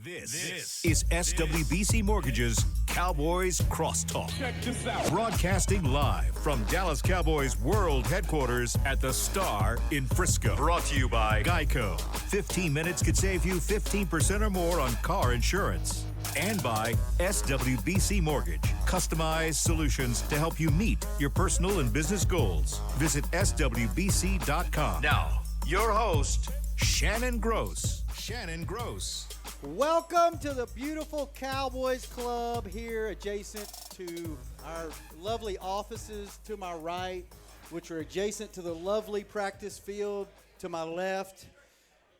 This is SWBC Mortgage's Cowboys Crosstalk. Check this out. Broadcasting live from Dallas Cowboys World Headquarters at the Star in Frisco. Brought to you by Geico. 15 minutes could save you 15% or more on car insurance. And by SWBC Mortgage. Customized solutions to help you meet your personal and business goals. Visit SWBC.com. Now, your host, Shannon Gross. Shannon Gross. Welcome to the beautiful Cowboys Club here adjacent to our lovely offices to my right, which are adjacent to the lovely practice field to my left.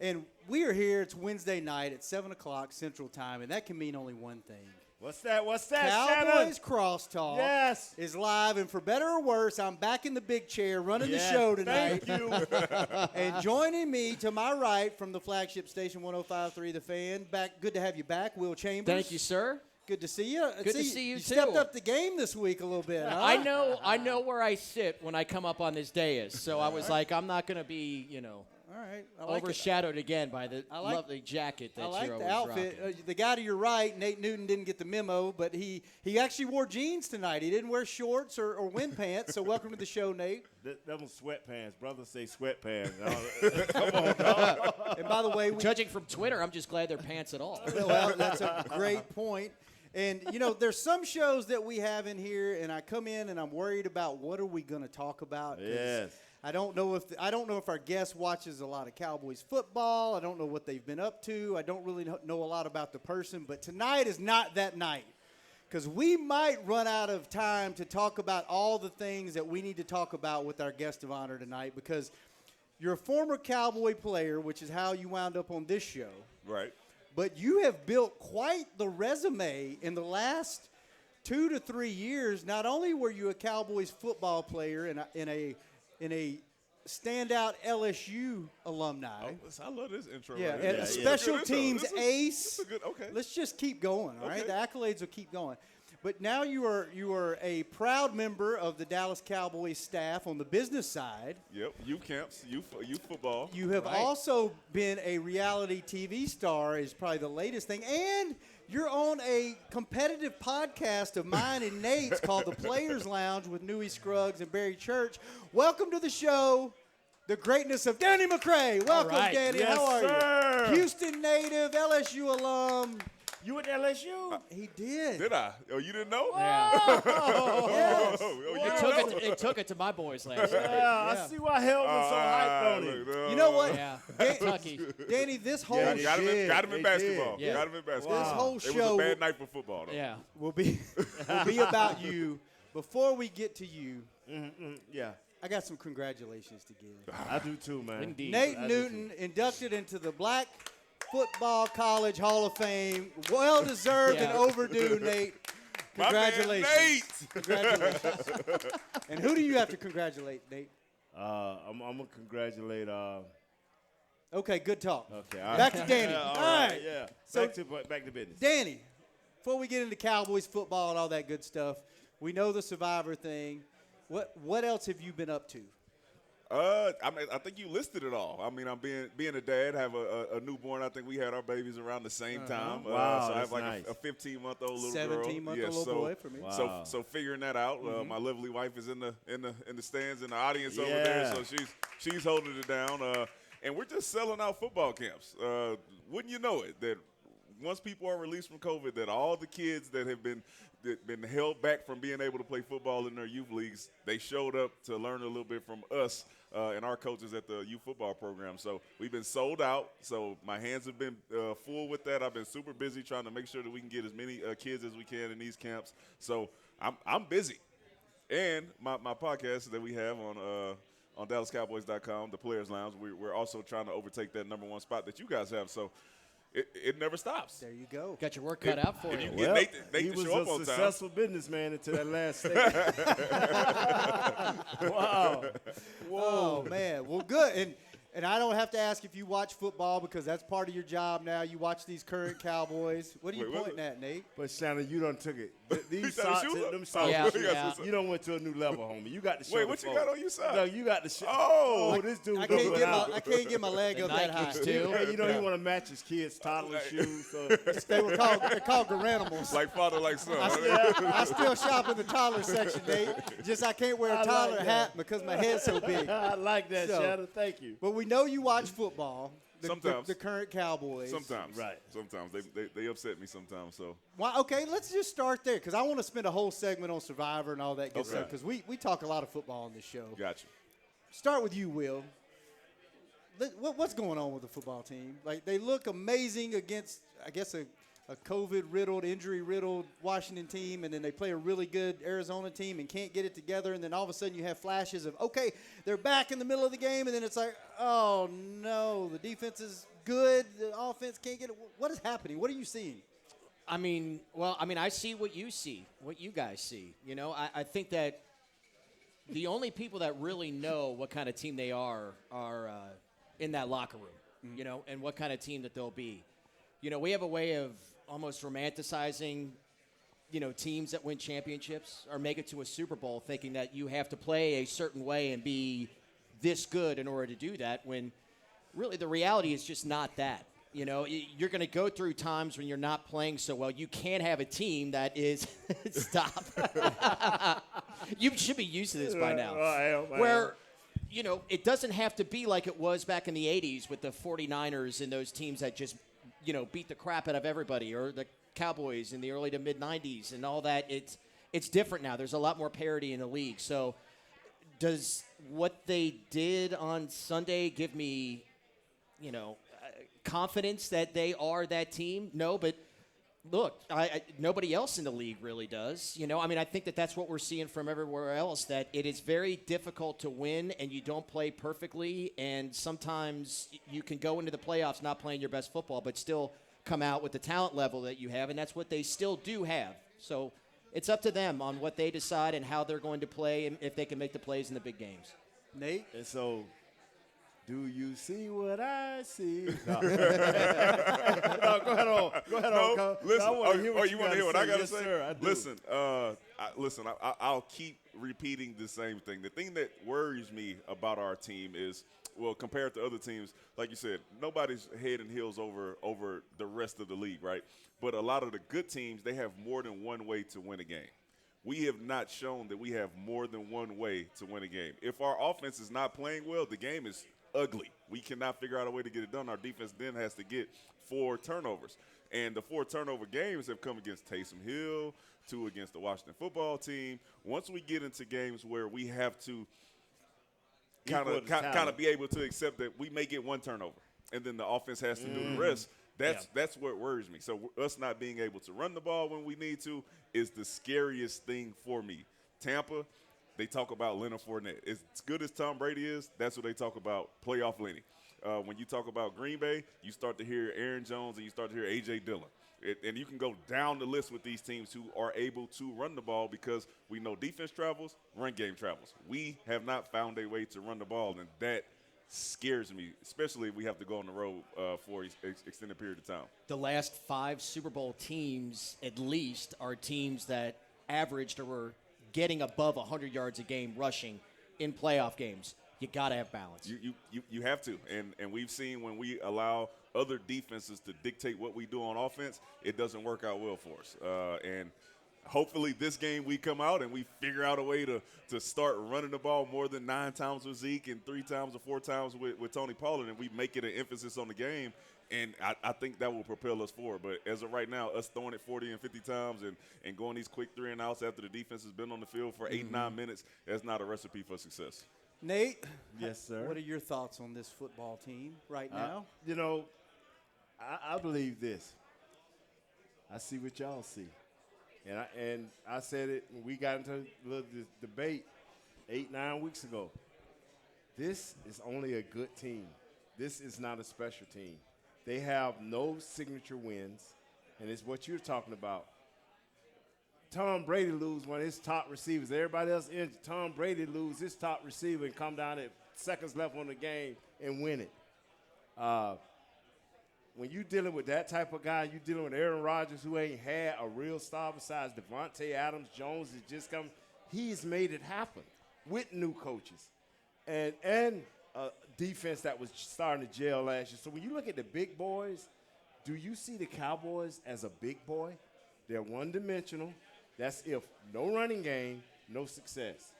And we are here. It's Wednesday night at 7 o'clock Central Time, and that can mean only one thing. What's that, Cowboys Crosstalk Yes. is live, and for better or worse, I'm back in the big chair running the show tonight. Thank you. And joining me to my right from the flagship station 105.3 The Fan, back. Good to have you back, Will Chambers. Thank you, sir. Good to see you. Good to see you, You too. stepped up the game this week a little bit, huh? I know where I sit when I come up on this dais, so I was like, I'm not going to be, All right. I like overshadowed again by the I like- lovely jacket that I like you're the always outfit. rocking. The guy to your right, Nate Newton, didn't get the memo, but he actually wore jeans tonight. He didn't wear shorts or wind pants, so welcome to the show, Nate. That was sweatpants. Brothers say sweatpants. Come on, dog. And by the way, Judging from Twitter, I'm just glad they're pants at all. well, that's a great point. And, there's some shows that we have in here, and I come in and I'm worried about what are we going to talk about. 'Cause Yes. I don't know if our guest watches a lot of Cowboys football. I don't know what they've been up to. I don't really know a lot about the person. But tonight is not that night, because we might run out of time to talk about all the things that we need to talk about with our guest of honor tonight, because you're a former Cowboy player, which is how you wound up on this show. Right. But you have built quite the resume in the last 2 to 3 years. Not only were you a Cowboys football player and a standout LSU alumni. Oh, I love this intro. Yeah, right and here. a special Good intro. teams This is- ace. this is good. Okay. Let's just keep going, all right? Okay. The accolades will keep going. But now you are a proud member of the Dallas Cowboys staff on the business side. Yep. Youth camps. Youth football. You have also been a reality TV star is probably the latest thing. And you're on a competitive podcast of mine and Nate's called The Players Lounge with Newey Scruggs and Barry Church. Welcome to the show, the greatness of Danny McCray. Welcome, right. Danny. Yes, How are sir. you? Houston native, LSU alum. You at LSU? He did. Did I? Oh, you didn't know? Yeah. Yes. Oh, you It didn't know? took it to my boys last night. I see why Helton's so hyped on him. Look, You know what? Yeah, Kentucky. Danny, this whole Yeah, Got him in They basketball. did. Yeah. Got him in basketball. This whole It was show a bad night for football, though. Yeah. will be about you. Before we get to you, Yeah, I got some congratulations to give. I do too, man. Indeed. Nate I do Newton inducted into the Black Football College Hall of Fame. Well deserved and Yeah. overdue, Nate. My man, Congratulations. Nate. Congratulations. And who do you have to congratulate, Nate? I'm gonna congratulate. Okay, good talk. Okay, all right. Back to Danny. All right. right, yeah. So- Back to business. Danny, before we get into Cowboys football and all that good stuff, we know the Survivor thing. What else have you been up to? I think you listed it all. I mean, I'm being a dad, have a newborn. I think we had our babies around the same time. Wow, so I have that's like nice. a 15-month-old little girl. 17-month-old little boy for me. Wow. So figure that out. My lovely wife is in the stands in the audience over Yeah. there. So she's holding it down. And we're just selling out football camps. Wouldn't you know it that once people are released from COVID, that all the kids that have been held back from being able to play football in their youth leagues, they showed up to learn a little bit from us and our coaches at the youth football program. So we've been sold out. So my hands have been full with that. I've been super busy trying to make sure that we can get as many kids as we can in these camps. So I'm busy. And my podcast that we have on DallasCowboys.com, the Players Lounge, we're also trying to overtake that #1 spot that you guys have. So it never stops. There you go. Got your work cut out for If you. you get Nate he to was show up a on time. successful businessman until that last statement. Wow. Oh, man. Well, good. And And I don't have to ask if you watch football because that's part of your job now. You watch these current Cowboys. What are you pointing at, Nate? But Shannon, you done took it. These got socks, his shoes up? them socks, Yeah. you done went to a new level, homie. You got the shirt. Wait, what you got on your side? No, you got the shirt. Oh, This dude I going out. can't get my leg The up that high. Nikes, too. Hey, you know he want to match his kids' toddler shoes. So. They're called Garanimals. like father, like son. I still shop in the toddler section, Nate. Just I can't wear a toddler hat because my head's so big. I like that, So- Shannon. Thank you. But we know you watch football. Sometimes. The current Cowboys. Sometimes. Right. Sometimes. They upset me sometimes. So. Well, okay, let's just start there because I want to spend a whole segment on Survivor and all that good Okay. stuff because we talk a lot of football on this show. Gotcha. Start with you, Will. What's going on with the football team? Like, they look amazing against, I guess, a COVID-riddled, injury-riddled Washington team, and then they play a really good Arizona team and can't get it together, and then all of a sudden you have flashes of, okay, they're back in the middle of the game, and then it's like, oh, no, the defense is good, the offense can't get it. What is happening? What are you seeing? I see what you see, what you guys see. You know, I think that the only people that really know what kind of team they are in that locker room, you know, and what kind of team that they'll be. You know, we have a way of almost romanticizing, you know, teams that win championships or make it to a Super Bowl thinking that you have to play a certain way and be this good in order to do that when really the reality is just not that. You know, you're going to go through times when you're not playing so well. You can't have a team that is – stop. You should be used to this by now. Where – you know, it doesn't have to be like it was back in the 80s with the 49ers and those teams that just, you know, beat the crap out of everybody, or the Cowboys in the early to mid-90s and all that. It's different now. There's a lot more parity in the league. So does what they did on Sunday give me, you know, confidence that they are that team? No, but look, nobody else in the league really does. You know, I mean, I think that that's what we're seeing from everywhere else, that it is very difficult to win and you don't play perfectly. And sometimes you can go into the playoffs not playing your best football, but still come out with the talent level that you have. And that's what they still do have. So it's up to them on what they decide and how they're going to play and if they can make the plays in the big games. Nate? And so, do you see what I see? No. No, go ahead on. Go ahead on. No, listen. I wanna hear what you want to hear what I got to yes, say? Sir, I do. Listen, I'll keep repeating the same thing. The thing that worries me about our team is, well, compared to other teams, like you said, nobody's head and heels over the rest of the league, right? But a lot of the good teams, they have more than one way to win a game. We have not shown that we have more than one way to win a game. If our offense is not playing well, the game is ugly. We cannot figure out a way to get it done. Our defense then has to get 4 turnovers. And the 4 turnover games have come against Taysom Hill, 2 against the Washington football team. Once we get into games where we have to kind of be able to accept that we may get 1 turnover and then the offense has to do the rest, that's what worries me. So us not being able to run the ball when we need to is the scariest thing for me. Tampa, they talk about Leonard Fournette. As good as Tom Brady is, that's what they talk about, playoff Lenny. When you talk about Green Bay, you start to hear Aaron Jones and you start to hear A.J. Dillon. And you can go down the list with these teams who are able to run the ball because we know defense travels, run game travels. We have not found a way to run the ball, and that scares me, especially if we have to go on the road for an extended period of time. The last 5 Super Bowl teams, at least, are teams that averaged or were getting above 100 yards a game rushing in playoff games. You got to have balance. You have to. And we've seen when we allow other defenses to dictate what we do on offense, it doesn't work out well for us. And hopefully this game we come out and we figure out a way to start running the ball more than 9 times with Zeke and 3 times or 4 times with Tony Pollard, and we make it an emphasis on the game. And I think that will propel us forward. But as of right now, us throwing it 40 and 50 times and going these quick 3 and outs after the defense has been on the field for 8-9 minutes, that's not a recipe for success. Nate? Yes, sir. What are your thoughts on this football team right now? You know, I believe this. I see what y'all see. And I said it when we got into the debate 8-9 weeks ago. This is only a good team. This is not a special team. They have no signature wins, and it's what you're talking about. Tom Brady lose one of his top receivers. Everybody else injured. Tom Brady lose his top receiver and come down at seconds left on the game and win it. When you're dealing with that type of guy, you're dealing with Aaron Rodgers, who ain't had a real star besides Devontae Adams. Jones is just coming. He's made it happen with new coaches and defense that was starting to gel last year. So when you look at the big boys, do you see the Cowboys as a big boy? They're one-dimensional. That's if no running game, no success.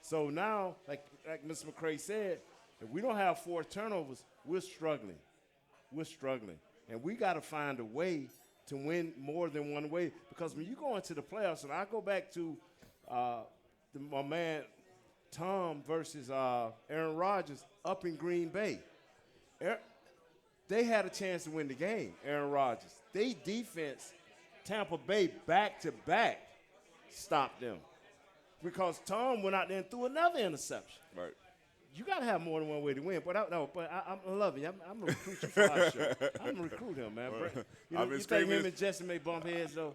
So now, like Mr. McCray said, if we don't have 4 turnovers, we're struggling. We're struggling. And we got to find a way to win more than one way. Because when you go into the playoffs, and I go back to my man Tom versus Aaron Rodgers up in Green Bay. They had a chance to win the game, Aaron Rodgers. They defense, Tampa Bay, back-to-back, stopped them. Because Tom went out there and threw another interception. Right. You got to have more than one way to win. But I'm loving you. I'm going to recruit you for our show. I'm going to recruit him, man. You think him and Jesse may bump heads, though?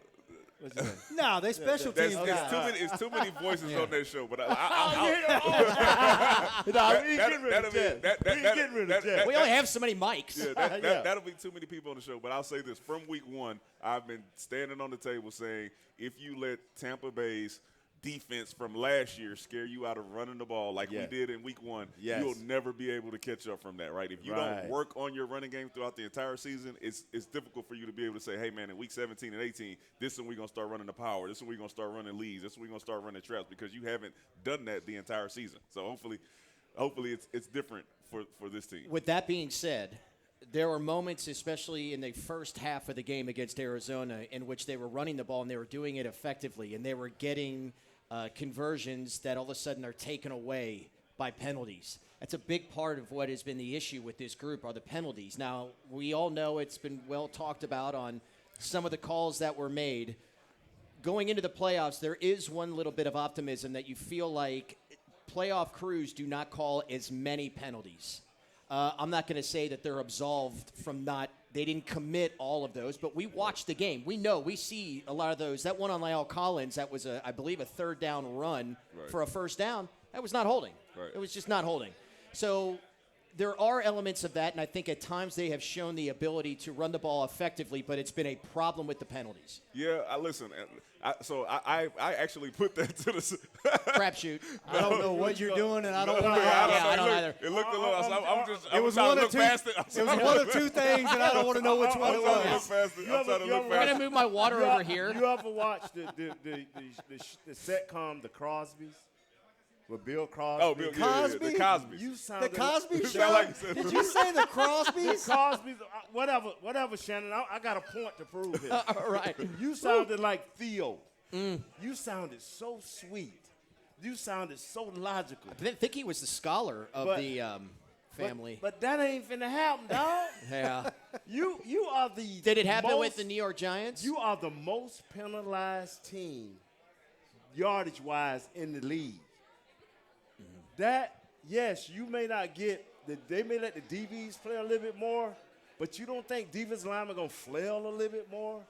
No, they special teams guys. It's too many voices on that show. But getting rid of Jess. We only have so many mics. Yeah, that'll be too many people on the show. But I'll say this. From week 1, I've been standing on the table saying, if you let Tampa Bay's defense from last year scare you out of running the ball like we did in week 1, you'll never be able to catch up from that, right? If you don't work on your running game throughout the entire season, it's difficult for you to be able to say, hey, man, in week 17 and 18, this is when we're going to start running the power. This is when we're going to start running leads. This is when we're going to start running traps, because you haven't done that the entire season. So hopefully it's different for this team. With that being said, there were moments, especially in the first half of the game against Arizona, in which they were running the ball and they were doing it effectively, and they were getting conversions that all of a sudden are taken away by penalties. That's a big part of what has been the issue with this group are the penalties. Now, we all know it's been well talked about on some of the calls that were made. Going into the playoffs, there is one little bit of optimism that you feel like playoff crews do not call as many penalties. I'm not going to say that they're absolved from they didn't commit all of those, but we watched the game. We see a lot of those. That one on Lyle Collins, that was, I believe, a third down run for a first down. That was not holding. Right. It was just not holding. So there are elements of that, and I think at times they have shown the ability to run the ball effectively, but it's been a problem with the penalties. Yeah, listen. I actually put that to the crapshoot. I don't know what you're doing, and I don't want to. I don't either. It looked a little. It was one of two. It was one of two things, and I don't want to know which one it was. I'm going to move my water over here. You ever watch the sitcom The Crosbys? With Bill Crosby. Oh, Bill Cosby? Yeah, the Cosbys. You sounded the Cosby Show? Did you say the Crosbys? The Cosbys. Whatever, Shannon. I got a point to prove here. All right. You sounded like Theo. You sounded so sweet. You sounded so logical. I think he was the scholar of the family. But that ain't finna happen, dog. Yeah. You are the Did it happen with the New York Giants? You are the most penalized team, yardage-wise, in the league. Yes, you may not get they may let the DBs play a little bit more, but you don't think defensive linemen going to flail a little bit more?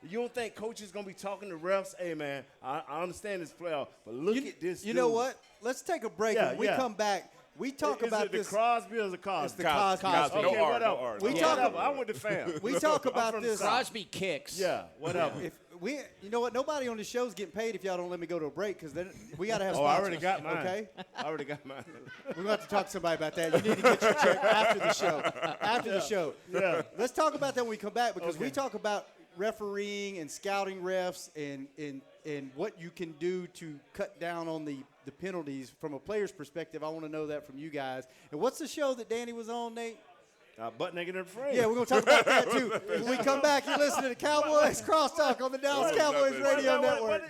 You don't think coaches going to be talking to refs, hey, man, I understand this playoff, but look at this You know what? Let's take a break. When we come back, we talk about this. Is it the Crosby or the Cosby? It's the Cosby. Okay, no whatever. No R. We talk about, I'm with the fam. We talk about this. Crosby kicks. Yeah, whatever. You know what? Nobody on the show is getting paid if y'all don't let me go to a break, because then we got to have I sponsors. already got mine. Okay? I already got mine. We're going to have to talk to somebody about that. You need to get your check after the show. After the show. Yeah. Let's talk about that when we come back, because we talk about refereeing and scouting refs and what you can do to cut down on the penalties from a player's perspective. I want to know that from you guys. And what's the show that Danny was on, Nate? Butt Naked and Afraid. Yeah, we're going to talk about that, too. When we come back, you're listening to Cowboys Crosstalk on the Dallas Cowboys Radio Network.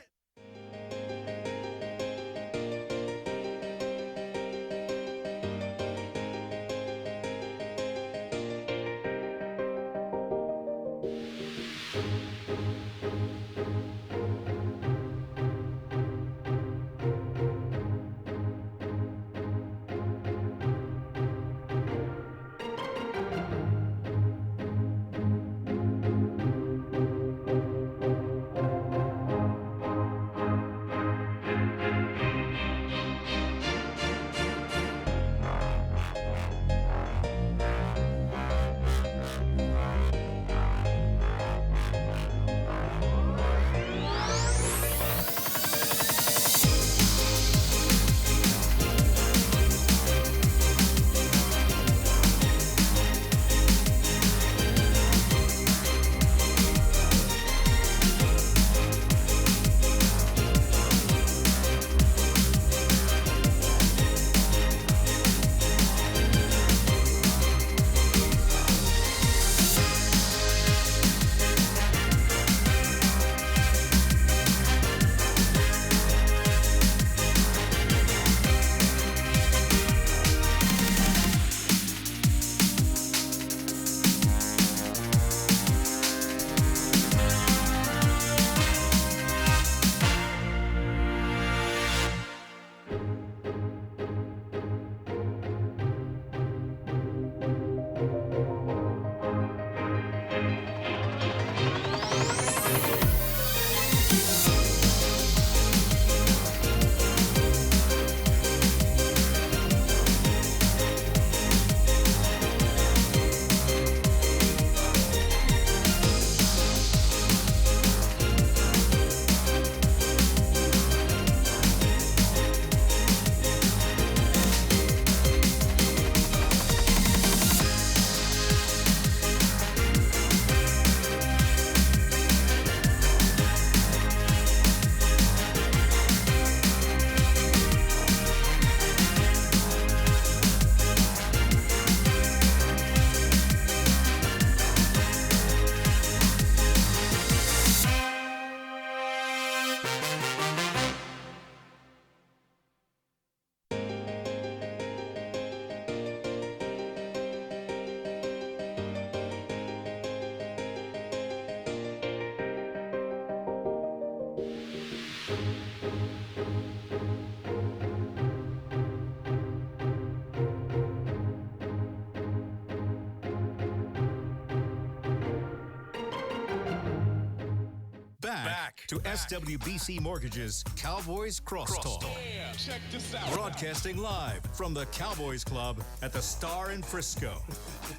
back to SWBC Mortgage's Cowboys Crosstalk. Yeah, check this out. Broadcasting live from the Cowboys Club at the Star in Frisco.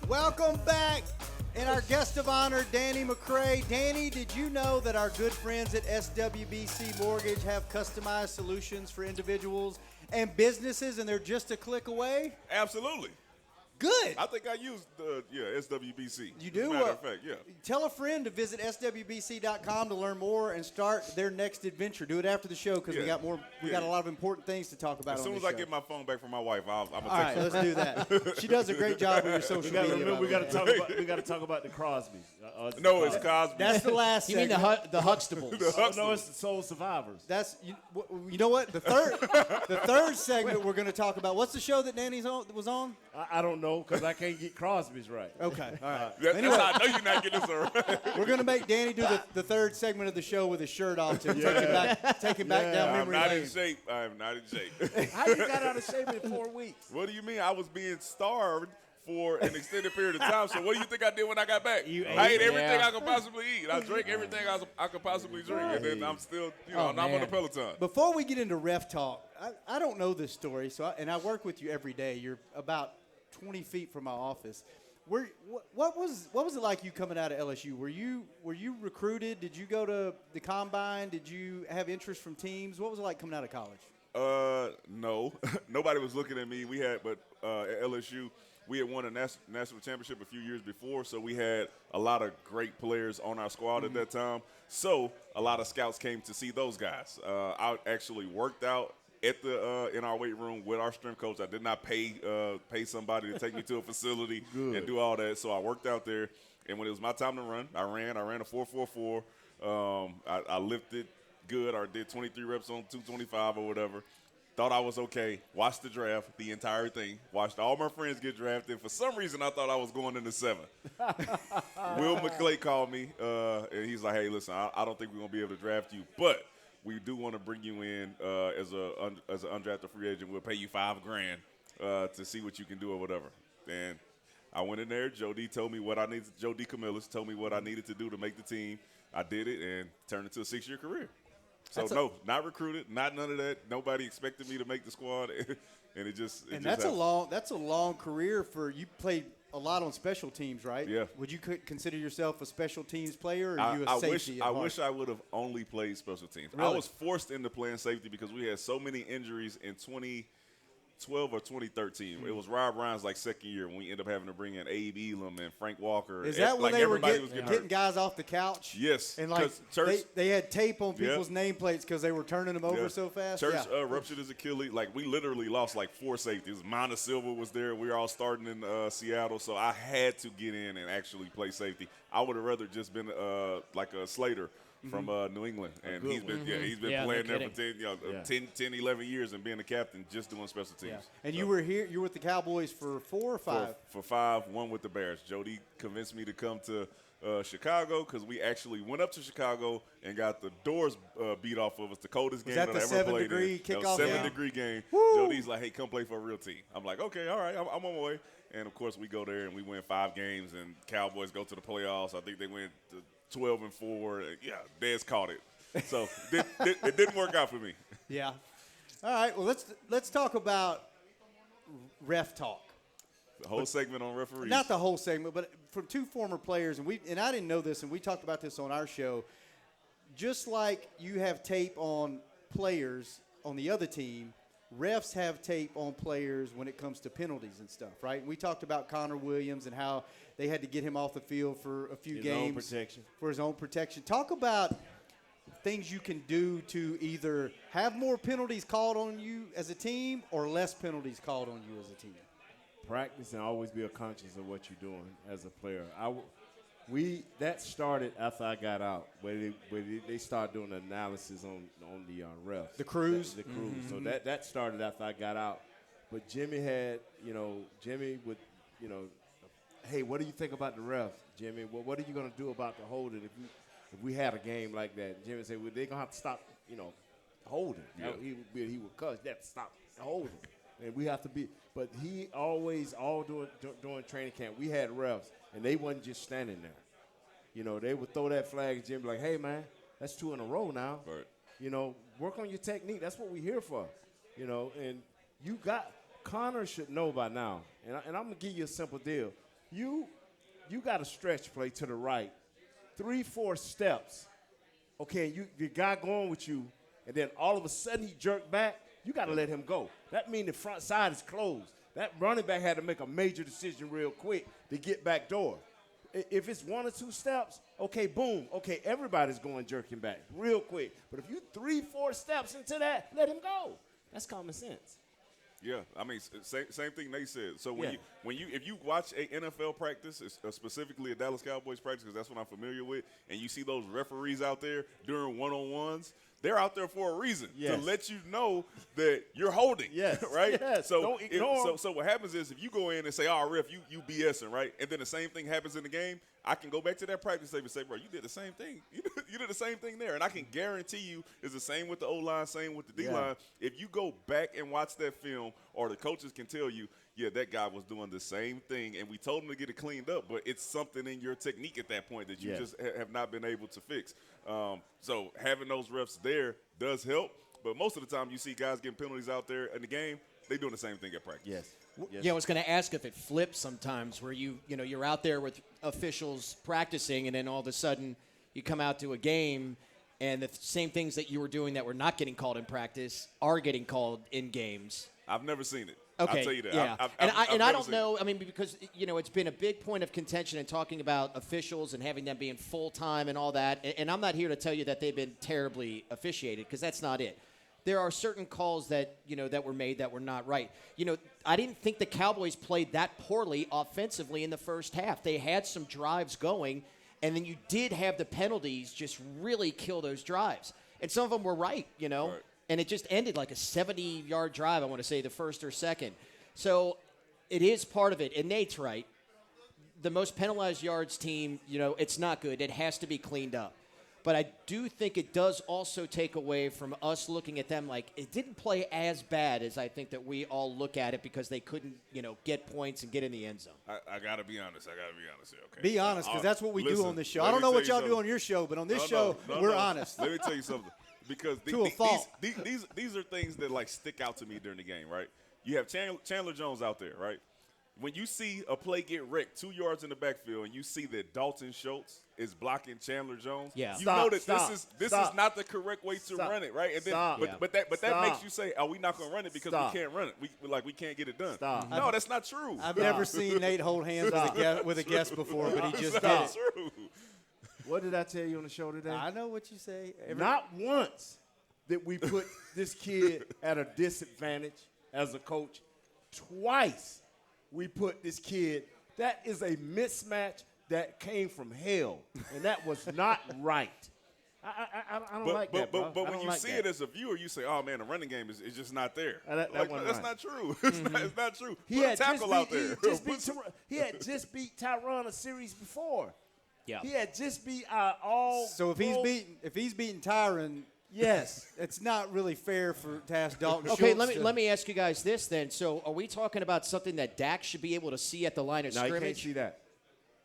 Welcome back. And our guest of honor, Danny McCray. Danny, did you know that our good friends at SWBC Mortgage have customized solutions for individuals and businesses, and they're just a click away? Absolutely. Good. I think I used SWBC. You do? As a matter of fact, yeah. Tell a friend to visit SWBC.com to learn more and start their next adventure. Do it after the show because we got more. We got a lot of important things to talk about. As soon as I get my phone back from my wife, I'm gonna all right, let's do that. She does a great job with your social media. Remember, we got to talk about the Crosbys. No, it's Cosby. That's the last. You mean the Huxtables? No, it's the Soul Survivors. That's you know what the third segment we're going to talk about. What's the show that Danny's was on? I don't know because I can't get Crosby's right. Okay, all right. That's how I know you're not getting this right. We're going to make Danny do the third segment of the show with his shirt off to take him back down memory lane. I'm not in shape. I am not in shape. How you got out of shape in 4 weeks? What do you mean? I was being starved for an extended period of time. So what do you think I did when I got back? I ate everything I could possibly eat. I drank everything I could possibly drink, and then I'm still, I'm on the Peloton. Before we get into ref talk, I don't know this story, and I work with you every day. You're about 20 feet from my office. What was it like you coming out of LSU? Were you recruited? Did you go to the combine? Did you have interest from teams? What was it like coming out of college? No, nobody was looking at me. But at LSU, we had won a national championship a few years before, so we had a lot of great players on our squad at that time. So a lot of scouts came to see those guys. I actually worked out at in our weight room with our strength coach. I did not pay somebody to take me to a facility and do all that. So I worked out there, and when it was my time to run, I ran a 4.44. I lifted good. I did 23 reps on 225 or whatever. Thought I was okay. Watched the draft, the entire thing. Watched all my friends get drafted. For some reason, I thought I was going in the 7th. Will McClay called me, and he's like, "Hey, listen, I don't think we're gonna be able to draft you, but we do want to bring you in as an undrafted free agent. We'll pay you $5,000 to see what you can do or whatever." And I went in there. Joe D told me what I needed. Joe D. Camillus told me what I needed to do to make the team. I did it and turned it into a 6-year career. So no, not recruited, not none of that. Nobody expected me to make the squad, and it just. That's a long career for you. Played a lot on special teams, right? Yeah. Would you consider yourself a special teams player, or are you a safety? I wish I would have only played special teams. Really? I was forced into playing safety because we had so many injuries in 2012 or 2013. It was Rob Ryan's second year when we ended up having to bring in Abe Elam and Frank Walker. Is that when they were getting guys off the couch? Yes. And they had tape on people's nameplates because they were turning them over so fast? Church ruptured his Achilles. We literally lost 4 safeties. Mana Silva was there. We were all starting in Seattle, so I had to get in and actually play safety. I would have rather just been like a Slater from New England, and he's been playing there for 10, 11 years and being a captain, just doing special teams. Yeah. And you were here. You were with the Cowboys for 4 or 5? For 5, 1 with the Bears. Jody convinced me to come to Chicago because we actually went up to Chicago and got the doors beat off of us. The coldest game that I ever played in. 7-degree kickoff? 7-degree game. Woo! Jody's like, "Hey, come play for a real team." I'm like, "Okay, all right, I'm on my way." And of course, we go there and we win 5 games, and Cowboys go to the playoffs. I think they went 12-4. Yeah, Dez caught it. So it didn't work out for me. Yeah. All right. Well, let's talk about ref talk. The whole segment on referees. Not the whole segment, but from 2 former players, and I didn't know this, and we talked about this on our show. Just like you have tape on players on the other team, refs have tape on players when it comes to penalties and stuff, right? And we talked about Connor Williams and how they had to get him off the field for a few games. For his own protection. Talk about things you can do to either have more penalties called on you as a team or less penalties called on you as a team. Practice and always be conscious of what you're doing as a player. That started after I got out, where they started doing the analysis on the refs. The crews? The crews. So that started after I got out. But Jimmy had, Jimmy would, "Hey, what do you think about the refs, Jimmy? Well, what are you going to do about the holding if we had a game like that?" And Jimmy said, "Well, they're going to have to stop, holding." Yeah. He would cuss, "They have to stop holding." And we have to be. But he always, during training camp, we had refs, and they wasn't just standing there. They would throw that flag at Jimmy like, "Hey, man, That's 2 in a row now. Right. You know, work on your technique. That's what we're here for. You know, and Connor should know by now. And I'm going to give you a simple deal. You got a stretch play to the right, 3-4 steps. Okay, your guy going with you, and then all of a sudden he jerked back. You got to let him go. That means the front side is closed. That running back had to make a major decision real quick to get back door. If it's 1 or 2 steps, okay, boom. Okay, everybody's going jerking back real quick. But if you 3-4 steps into that, let him go. That's common sense. Yeah, I mean, same thing they said. So if you watch a NFL practice, specifically a Dallas Cowboys practice, because that's what I'm familiar with, and you see those referees out there during one-on-ones, they're out there for a reason to let you know that you're holding. Yes. Right? Yes. So don't ignore so what happens is if you go in and say, "Oh, ref, you BSing," right? And then the same thing happens in the game, I can go back to that practice tape and say, "Bro, you did the same thing. You did the same thing there." And I can guarantee you it's the same with the O-line, same with the D-line. If you go back and watch that film, or the coaches can tell you, yeah, that guy was doing the same thing, and we told him to get it cleaned up, but it's something in your technique at that point that you just have not been able to fix. So having those refs there does help, but most of the time you see guys getting penalties out there in the game, they're doing the same thing at practice. Yes. Yeah, I was going to ask if it flips sometimes where you're out there with officials practicing, and then all of a sudden you come out to a game and the same things that you were doing that were not getting called in practice are getting called in games. I've never seen it. Okay, I'll tell you that. yeah. I've I don't seen know. I mean, because it's been a big point of contention in talking about officials and having them being full time and all that. And I'm not here to tell you that they've been terribly officiated, because that's not it. There are certain calls that that were made that were not right. I didn't think the Cowboys played that poorly offensively in the first half. They had some drives going, and then you did have the penalties just really kill those drives. And some of them were right. Right. And it just ended like a 70-yard drive, I want to say, the first or second. So it is part of it. And Nate's right. The most penalized yards team, it's not good. It has to be cleaned up. But I do think it does also take away from us looking at them like it didn't play as bad as I think that we all look at it, because they couldn't, get points and get in the end zone. I got to be honest. here, okay? Be honest, because that's what we do on this show. I let don't me know tell what you y'all do something. on your show, but on this show, we're honest. Let me tell you something. Because To a fault. these are things that like stick out to me during the game, right? You have Chandler Jones out there, right? When you see a play get wrecked 2 yards in the backfield, and you see that Dalton Schultz is blocking Chandler Jones, you know that this is not the correct way to run it, right? And then, but that makes you say, "Oh, we not gonna run it because we can't run it. We can't get it done." No, that's not true. I've never seen Nate hold hands with a guest before, but he just did it. True. What did I tell you on the show today? I know what you say. Not once did we put this kid at a disadvantage as a coach. Twice we put this kid. That is a mismatch that came from hell, and that was not right. I don't like that, bro. But when you see it as a viewer, you say, "Oh man, the running game is just not there." That's not true. It's not true. He Put a tackle out there. He had just beat Tyron a series before. Yeah. He had just beat all. So if he's beating Tyron, yes, it's not really fair to ask Dalton. Okay, Schultz let me ask you guys this then. So are we talking about something that Dak should be able to see at the line of no, scrimmage? he can't see that.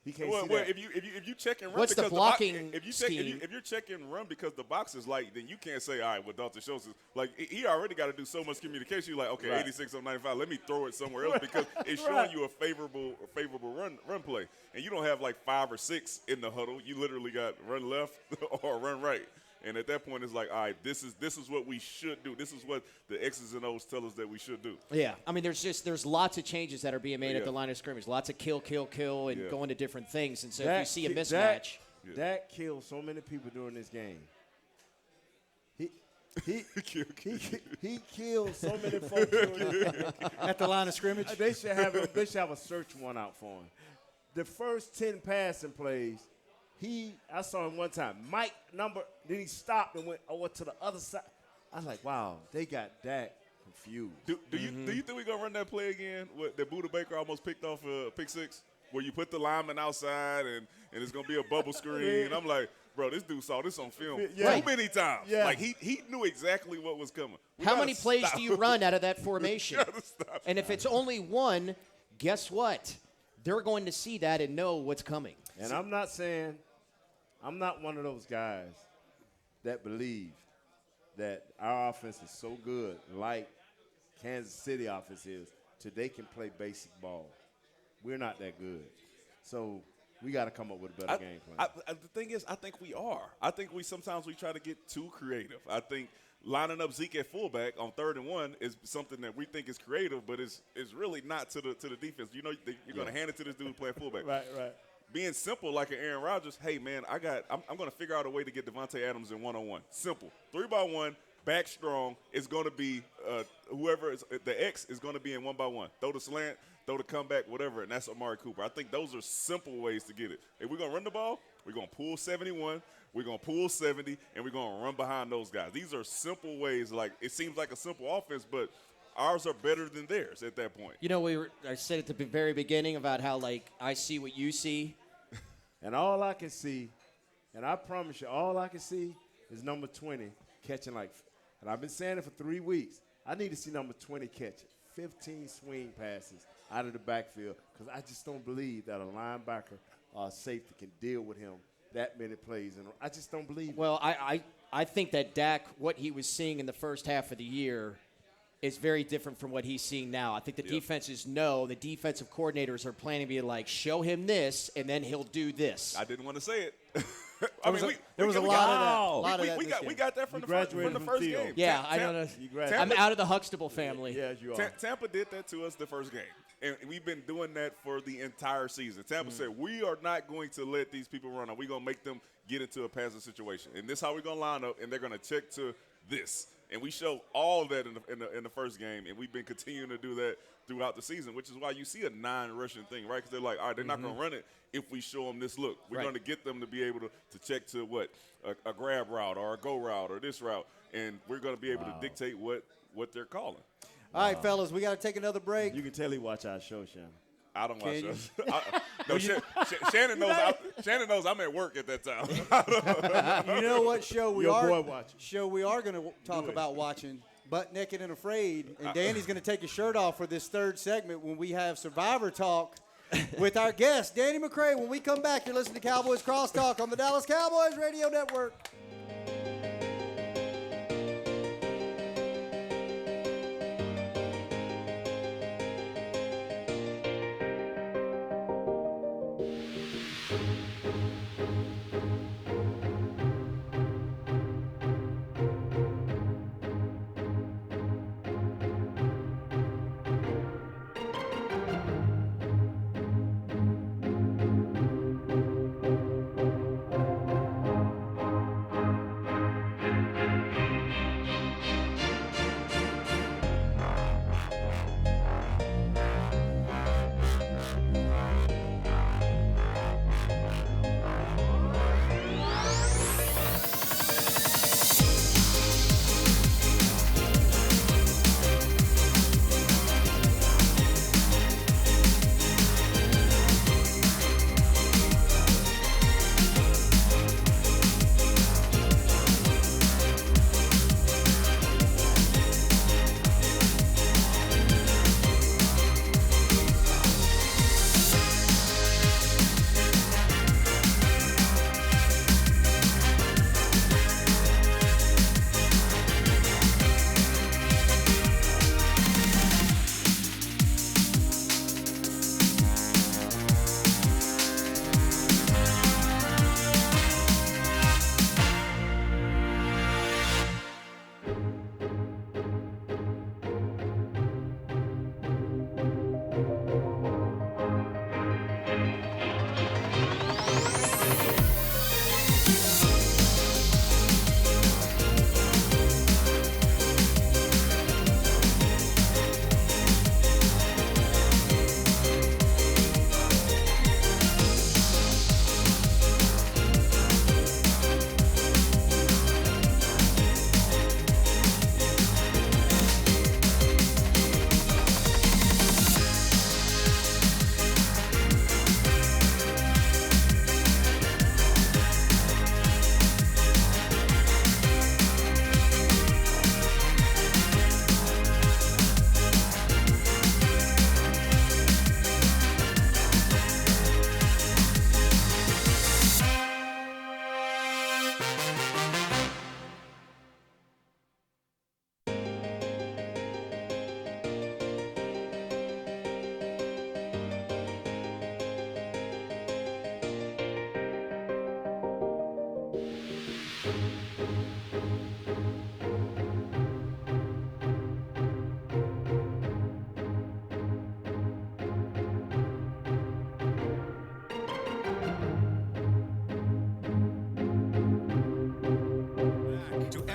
He can't see Well, that. if you check and run, What's the because blocking if you scheme? if you're checking and run because the box is light, then you can't say, "All right, well, Dalton Schultz is like he already got to do so much communication." You're like, "Okay, Right. 86 on 95, let me throw it somewhere else because it's showing Right. you a favorable run play, and you don't have like 5 or 6 in the huddle. You literally got run left or run right." And at that point, it's like, all right, this is what we should do. This is what the X's and O's tell us that we should do. Yeah, I mean, there's lots of changes that are being made at the line of scrimmage. Lots of kill, and going to different things. And so if you see a mismatch, Dak killed so many people during this game. He killed so many folks at the line of scrimmage. They should have a search warrant out for him. The first 10 passing plays. I saw him one time. Mike number, then he stopped and went over to the other side. I was like, wow, they got Dak confused. Do you think we're going to run that play again that Buda Baker almost picked off a pick 6? Where you put the lineman outside and it's going to be a bubble screen. I'm like, bro, this dude saw this on film too many times. Yeah. Like, he knew exactly what was coming. how many plays do you run out of that formation? And if it's only one, guess what? They're going to see that and know what's coming. And I'm not saying – I'm not one of those guys that believe that our offense is so good, like Kansas City offense is, till they can play basic ball. We're not that good. So we got to come up with a better game plan. The thing is, I think we are. I think sometimes we try to get too creative. I think lining up Zeke at fullback on 3rd and 1 is something that we think is creative, but it's really not to the defense. You know, you're going to hand it to this dude playing fullback. Right. Being simple like an Aaron Rodgers, hey, man, I'm going to figure out a way to get Devontae Adams in one-on-one. Simple. 3-by-1, back strong. It's going to be whoever is the X is going to be in 1-by-1. Throw the slant, throw the comeback, whatever, and that's Amari Cooper. I think those are simple ways to get it. If we're going to run the ball, we're going to pull 71, we're going to pull 70, and we're going to run behind those guys. These are simple ways. Like, it seems like a simple offense, but ours are better than theirs at that point. You know, I said at the very beginning about how, like, I see what you see. And all I can see, and I promise you, all I can see is number 20 catching and I've been saying it for 3 weeks. I need to see number 20 catch 15 swing passes out of the backfield because I just don't believe that a linebacker or a safety can deal with him that many plays. And I just don't believe it. Well, I think that Dak, what he was seeing in the first half of the year, is very different from what he's seeing now. I think the defenses know, the defensive coordinators are planning to be like, show him this, and then he'll do this. I didn't want to say it. There was a lot of that. We got that from the first game. Yeah, I don't know. I'm out of the Huxtable family. Yeah, you are. Tampa did that to us the first game, and we've been doing that for the entire season. Tampa said, we are not going to let these people run. We're going to make them get into a passing situation. And this is how we're going to line up, and they're going to check to this. And we showed all of that in the first game, and we've been continuing to do that throughout the season, which is why you see a 9-rushing thing, right? Because they're like, all right, they're not going to run it if we show them this look. We're going to get them to be able to check to what? A grab route or a go route or this route, and we're going to be able to dictate what they're calling. All right, fellas, we got to take another break. You can tell he watch our show, Shannon. I don't watch those. Shannon knows. Shannon knows I'm at work at that time. You know what show we Your are? boy watching. Show we are going to talk about watching. Butt Naked and Afraid, and Danny's going to take his shirt off for this third segment when we have Survivor Talk with our guest, Danny McCray. When we come back, you're listening to Cowboys Crosstalk on the Dallas Cowboys Radio Network.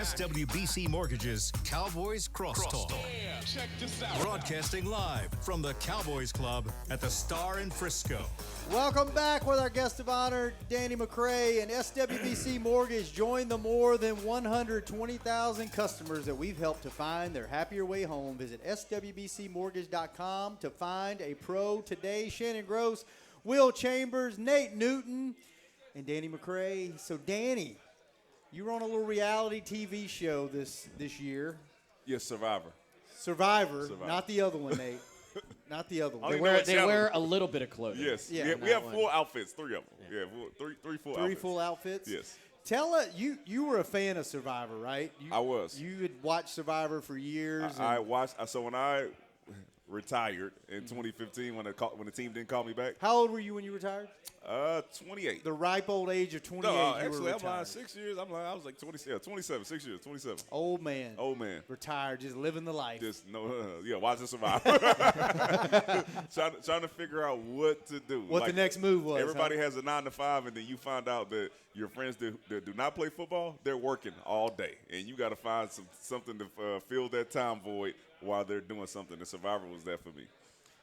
SWBC Mortgage's Cowboys Crosstalk. Check this out. Broadcasting live from the Cowboys Club at the Star in Frisco. Welcome back with our guest of honor, Danny McCray, and SWBC Mortgage. Join the more than 120,000 customers that we've helped to find their happier way home. Visit SWBCmortgage.com to find a pro today. Shannon Gross, Will Chambers, Nate Newton, and Danny McCray. So, Danny, you were on a little reality TV show this year. Yes, Survivor. Survivor, not the other one, Nate. Not the other one. They wear a little bit of clothing. Yes. Yeah. We have full outfits, 3 of them. Yeah, three full outfits. 3 full outfits? Yes. Tell us, you were a fan of Survivor, right? I was. You had watched Survivor for years. I watched. So when I retired in 2015, when the team didn't call me back. How old were you when you retired? 28. The ripe old age of 28. No, you actually, were I'm retired. like 6 years. I was like 27, 6 years, 27. Old man. Old man. Retired, just living the life. Just watching Survivor. trying to figure out what to do. What the next move was. Everybody has a 9 to 5, and then you find out that your friends that do not play football, they're working all day, and you got to find something to fill that time void while they're doing something. The Survivor was that for me.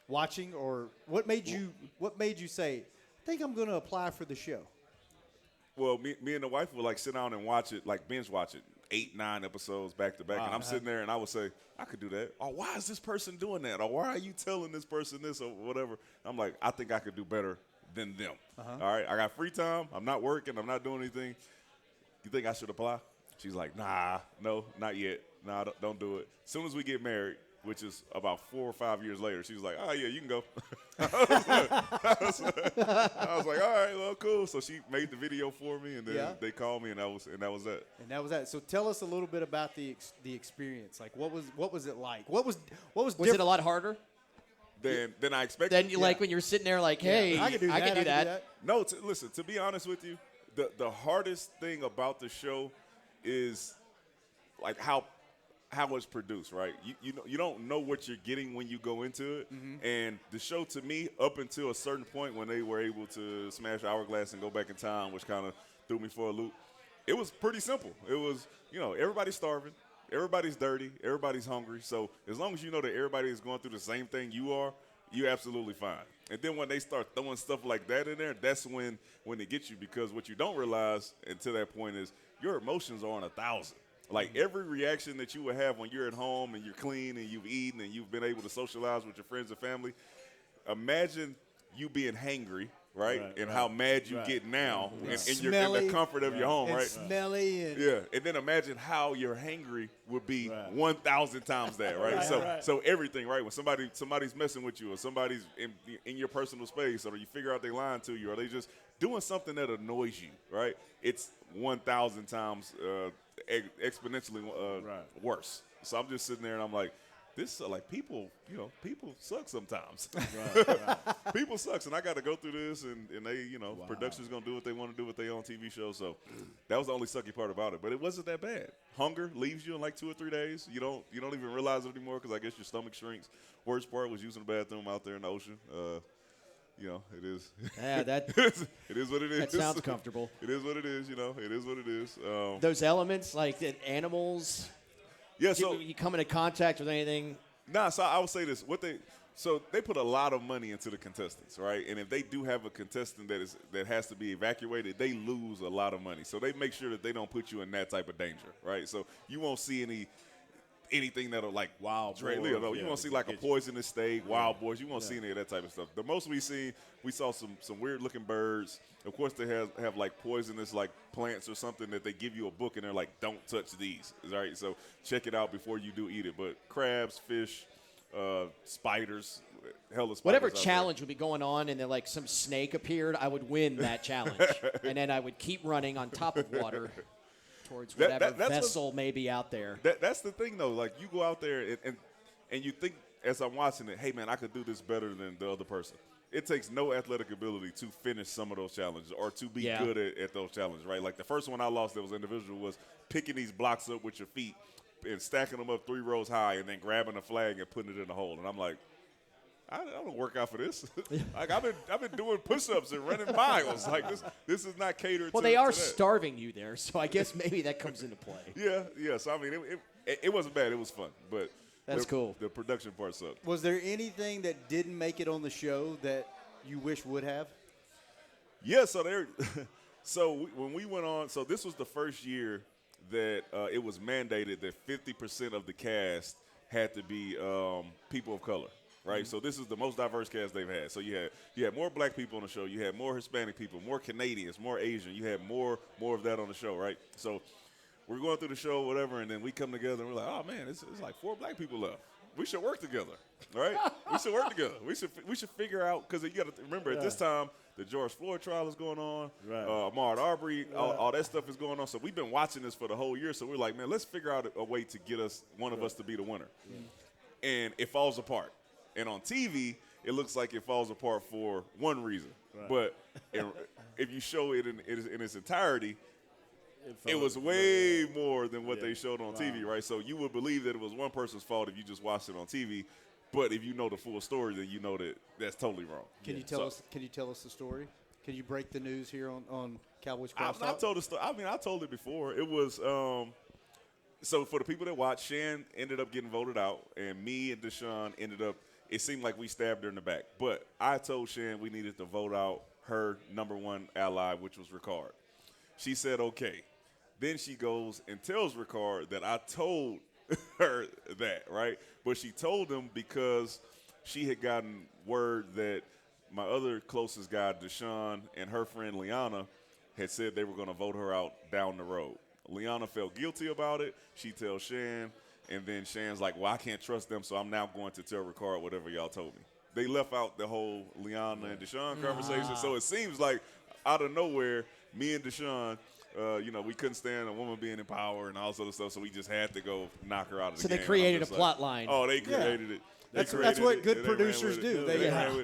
Watching, or what made you say, I think I'm going to apply for the show? Well, me and the wife would sit down and watch it, binge watch it, 8, 9 episodes back to back. And I'm sitting there and I would say, I could do that. Or why is this person doing that? Or why are you telling this person this or whatever? I'm like, I think I could do better than them. All right, I got free time. I'm not working. I'm not doing anything. You think I should apply? She's like, nah, no, not yet. Nah, don't do it. As soon as we get married, which is about 4 or 5 years later, she was like, oh, yeah, you can go. I was like, all right, well, cool. So she made the video for me, and then they called me, and that was that. And that was that. So tell us a little bit about the experience. Like, what was it like? What was it a lot harder than I expected? Then when you're sitting there like, hey, I can do that. No, listen, to be honest with you, the hardest thing about the show is how it's produced, right? You don't know what you're getting when you go into it. And the show, to me, up until a certain point when they were able to smash Hourglass and go back in time, which kind of threw me for a loop, it was pretty simple. It was, everybody's starving, everybody's dirty, everybody's hungry. So as long as you know that everybody is going through the same thing you are, you're absolutely fine. And then when they start throwing stuff like that in there, that's when they get you, because what you don't realize until that point is your emotions are on 1,000. Like every reaction that you would have when you're at home and you're clean and you've eaten and you've been able to socialize with your friends and family, imagine you being hangry, right? How mad you get now in the comfort of your home, right? Smelly. And then imagine how your hangry would be 1,000 times that, right? So everything, right? When somebody's messing with you, or somebody's in your personal space, or you figure out they lying to you, or they just doing something that annoys you, right? It's 1,000 times exponentially worse. So I'm just sitting there and I'm like, this people suck sometimes. People sucks, and I got to go through this, and they, production's gonna do what they want to do with their own TV show. So that was the only sucky part about it, but it wasn't that bad. Hunger leaves you in 2 or 3 days. You don't even realize it anymore, because I guess your stomach shrinks. Worst part was using the bathroom out there in the ocean. It is. Yeah, it is what it is. That sounds comfortable. It is what it is. It is what it is. Those elements, like the animals. Yeah. So you come into contact with anything? Nah. So I would say this: they put a lot of money into the contestants, right? And if they do have a contestant that has to be evacuated, they lose a lot of money. So they make sure that they don't put you in that type of danger, right? So you won't see anything that'll wild boars. You won't see a poisonous steak, wild boars. You won't see any of that type of stuff. The most we saw some weird looking birds. Of course, they have poisonous plants or something that they give you a book and they're like, don't touch these. Right? So check it out before you do eat it. But crabs, fish, spiders, hella spiders. Whatever challenge would be going on, and then some snake appeared, I would win that challenge, and then I would keep running on top of water towards whatever vessel may be out there. That's the thing, though. You go out there and you think, as I'm watching it, hey, man, I could do this better than the other person. It takes no athletic ability to finish some of those challenges or to be good at those challenges, right? The first one I lost that was individual was picking these blocks up with your feet and stacking them up 3 rows high and then grabbing a flag and putting it in the hole. And I'm like, I don't work out for this. Like I've been doing push-ups and running miles. Like this is not catered. Well, to they are to that. starving you there, so I guess maybe that comes into play. Yeah. So I mean, it wasn't bad. It was fun, but That's cool. The production part sucked. Was there anything that didn't make it on the show that you wish would have? Yeah. So when we went on, so this was the first year that it was mandated that 50% of the cast had to be people of color. Right, so this is the most diverse cast they've had. So you had more black people on the show, you had more Hispanic people, more Canadians, more Asian. You had more of that on the show, right? So we're going through the show, whatever, and then we come together and we're like, oh man, it's like 4 black people left. We should work together, right? We should work together. We should figure out, because you got to remember at this time the George Floyd trial is going on, Ahmaud Arbery, all that stuff is going on. So we've been watching this for the whole year. So we're like, man, let's figure out a way to get one of us to be the winner, and it falls apart. And on TV, it looks like it falls apart for one reason. Right. But if you show it in its entirety, it was way more than what they showed on TV, right? So you would believe that it was one person's fault if you just watched it on TV. But if you know the full story, then you know that that's totally wrong. Can you tell us? Can you tell us the story? Can you break the news here on Cowboys Crosstalk? I told the story. I mean, I told it before. It was so for the people that watched, Shan ended up getting voted out, and me and Deshaun ended up. It seemed like we stabbed her in the back. But I told Shan we needed to vote out her number one ally, which was Ricard. She said, okay. Then she goes and tells Ricard that I told her that, right? But she told him because she had gotten word that my other closest guy, Deshaun, and her friend Liana had said they were going to vote her out down the road. Liana felt guilty about it. She tells Shan. And then Shan's like, well, I can't trust them, so I'm now going to tell Ricard whatever y'all told me. They left out the whole Liana and Deshaun conversation. So it seems like out of nowhere, me and Deshaun, we couldn't stand a woman being in power and all sort of stuff, so we just had to go knock her out of the game. So they created a plot line. Oh, they created it. That's what good producers do.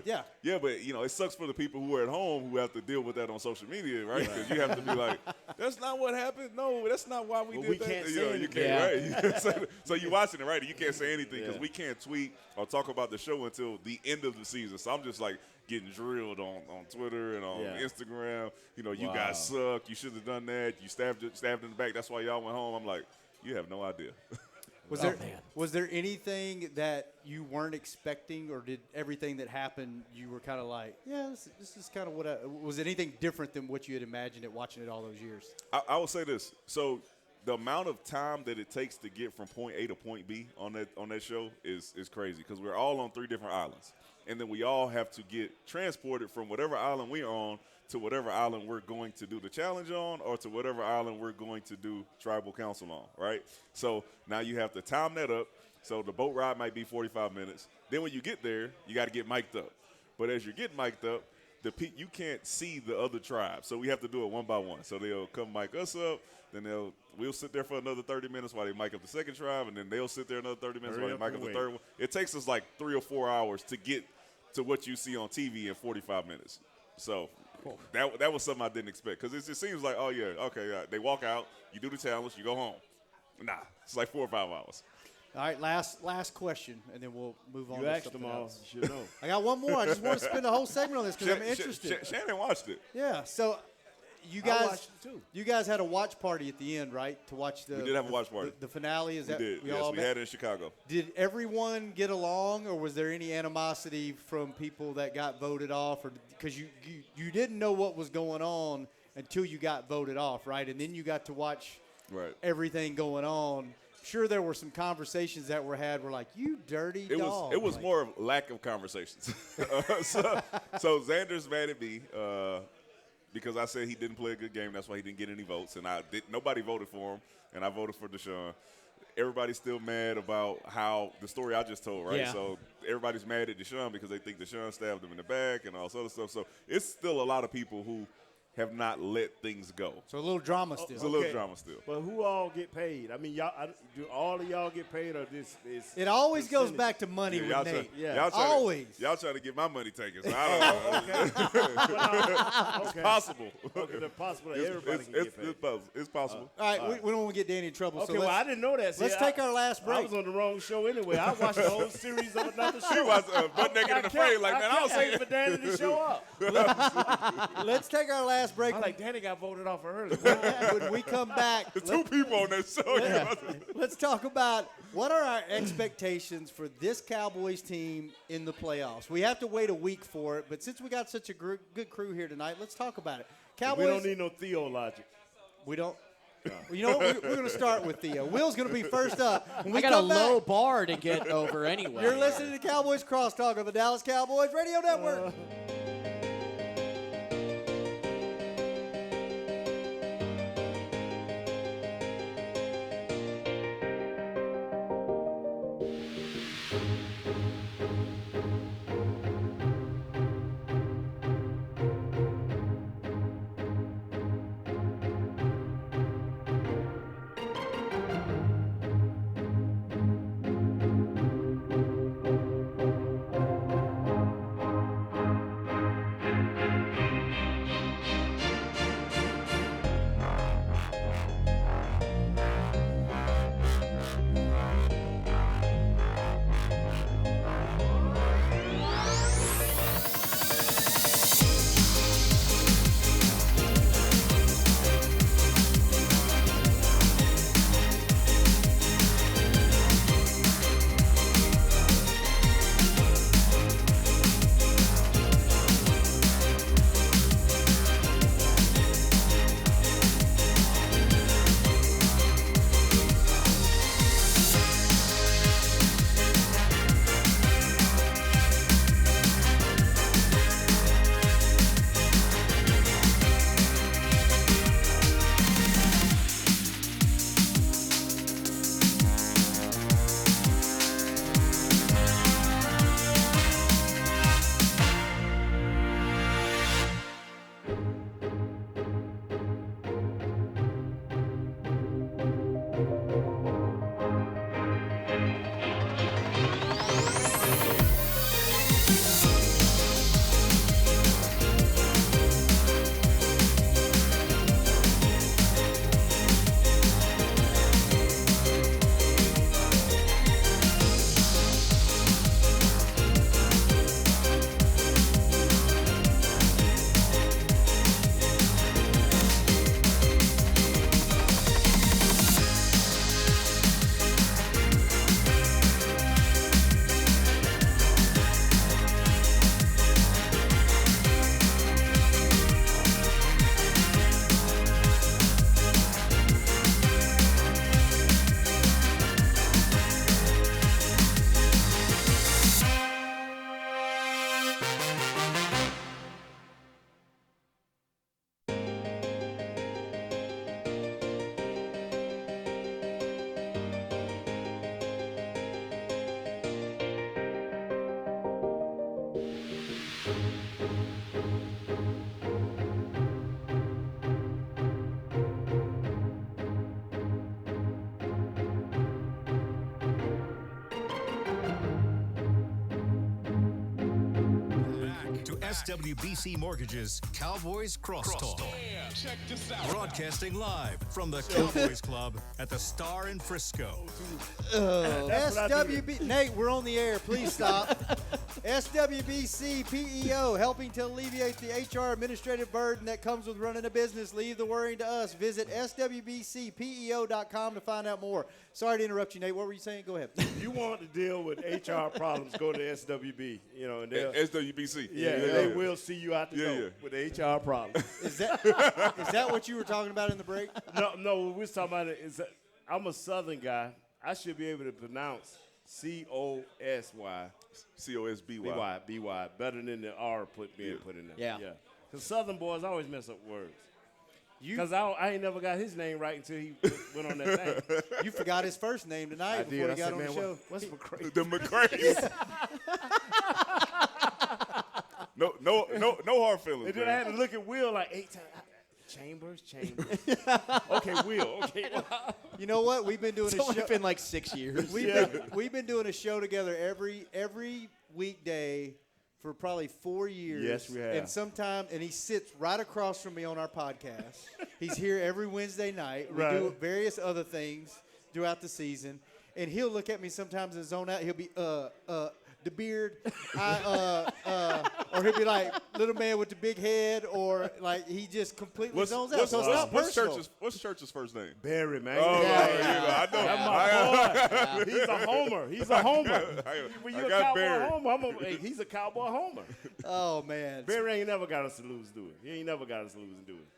Yeah, but it sucks for the people who are at home who have to deal with that on social media, right? Because you have to be like, "That's not what happened. No, that's not why we did that." Can't say you can't, right? So you're watching it, right? You can't say anything because we can't tweet or talk about the show until the end of the season. So I'm just like getting drilled on Twitter and on Instagram. You guys suck. You should have done that. You stabbed in the back. That's why y'all went home. I'm like, you have no idea. Was there anything that you weren't expecting, or did everything that happened you were kind of like, yeah, this is kind of what was it anything different than what you had imagined it watching it all those years? I will say this. So the amount of time that it takes to get from point A to point B on that show is crazy because we're all on 3 different islands. And then we all have to get transported from whatever island we're on to whatever island we're going to do the challenge on or to whatever island we're going to do tribal council on, right? So now you have to time that up. So the boat ride might be 45 minutes. Then when you get there, you got to get mic'd up. But as you're getting mic'd up, you can't see the other tribes. So we have to do it one by one. So they'll come mic us up. Then we'll sit there for another 30 minutes while they mic up the second tribe. And then they'll sit there another 30 minutes while they mic up the third one. It takes us like 3 or 4 hours to get to what you see on TV in 45 minutes. So that was something I didn't expect because it just seems like, oh, yeah, okay, they walk out, you do the challenge, you go home. Nah, it's like 4 or 5 hours. All right, last question, and then we'll move on to something else. You should know. I got one more. I just want to spend the whole segment on this because I'm interested. Shannon watched it. Yeah, so you I watched it too. You guys had a watch party at the end, right? To watch the. We did have a watch party. The finale. Is that? We did. Yes, we had it in Chicago. Did everyone get along, or was there any animosity from people that got voted off, or because you didn't know what was going on until you got voted off, right? And then you got to watch everything going on. Sure, there were some conversations that were had. We're like, you dirty dog. It was more of lack of conversations. So Xander's mad at me because I said he didn't play a good game. That's why he didn't get any votes. And nobody voted for him, and I voted for Deshaun. Everybody's still mad about how the story I just told, right? Yeah. So everybody's mad at Deshaun because they think Deshaun stabbed him in the back and all sort of stuff. So it's still a lot of people who have not let things go. So a little drama still. It's a little drama still. But who all get paid? I mean, do all of y'all get paid, or this is? It always goes back to money with Nate. Always. Y'all trying to get my money taken. So I don't know. It's possible. Okay, it's possible that everybody can get paid. It's possible. All right, we don't want to get Danny in trouble. Okay, so well, I didn't know that. See, let's take our last break. I was on the wrong show anyway. I watched the whole series of another show. She was butt naked and afraid. Like, man, I don't say for Danny to show up. Let's take our last break. I'm like, Danny got voted off early. When we come back, There's two people on that show. let's talk about what are our expectations for this Cowboys team in the playoffs. We have to wait a week for it, but since we got such a good crew here tonight, let's talk about it. Cowboys. We don't need no theologic. We don't. Well, you know what? We're going to start with Theo. Will's going to be first up. When we I got a come back, low bar to get over anyway. You're listening to Cowboys Crosstalk on the Dallas Cowboys Radio Network. SWBC Mortgage's Cowboys Crosstalk. Check this out. Broadcasting live from the Cowboys Club at the Star in Frisco. SWB. Nate, we're on the air. Please stop. SWBC PEO, helping to alleviate the HR administrative burden that comes with running a business. Leave the worrying to us. Visit SWBCPEO.com to find out more. Sorry to interrupt you, Nate. What were you saying? Go ahead. If you want to deal with HR problems, go to SWB. You know, and SWBC. They will see you out the door with HR problems. Is that what you were talking about in the break? No. What we're talking about is that I'm a Southern guy. I should be able to pronounce COSY. COSBY. BY. Better than the R being put in there. Yeah. Because Southern boys always mess up words. Because I ain't never got his name right until he went on that thing. You forgot his first name tonight before he got on the show. What's McCray? The McCrays. No hard feelings. And then I had to look at Will like 8 times. Chambers. Okay, Will. Okay. You know what? We've been doing It's a only show. been like 6 years. We've been doing a show together every weekday for probably 4 years. Yes, we have. And he sits right across from me on our podcast. He's here every Wednesday night. We do various other things throughout the season. And he'll look at me sometimes and zone out. He'll be, the beard, or he'll be like, little man with the big head, or like he just completely zones out. So it's not personal. What's Church's first name? Barry, man. Oh, I know. That's my boy. He's a homer. When I you're a got Cowboy Barry. homer, he's a Cowboy homer. Oh, man. Barry ain't never got us to lose, do it. He ain't never got us to lose and do it.